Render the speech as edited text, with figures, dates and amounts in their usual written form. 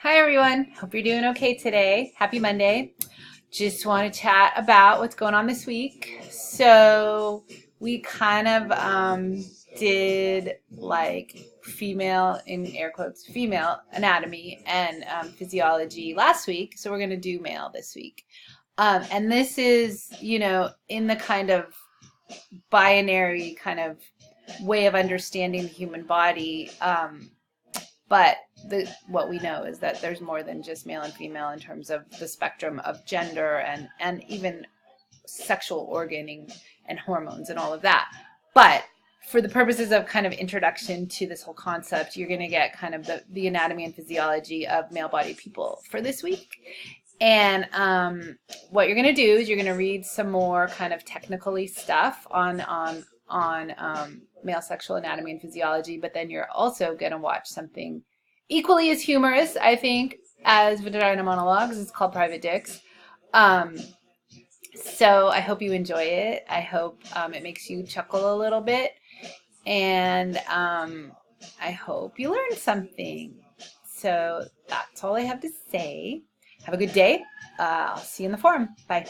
Hi everyone, hope you're doing okay today. Happy Monday. Just want to chat about what's going on this week. So we kind of did like female, in air quotes, female anatomy and physiology last week. So we're going to do male this week. And this is, in the kind of binary kind of way of understanding the human body. But what we know is that there's more than just male and female in terms of the spectrum of gender and even sexual organing and hormones and all of that. But for the purposes of kind of introduction to this whole concept, you're going to get kind of the anatomy and physiology of male-bodied people for this week. And what you're going to do is you're going to read some more kind of technically stuff on male sexual anatomy and physiology, but then you're also going to watch something equally as humorous, I think, as Vagina Monologues. It's called Private Dicks. So I hope you enjoy it. I hope it makes you chuckle a little bit. And I hope you learn something. So that's all I have to say. Have a good day. I'll see you in the forum. Bye.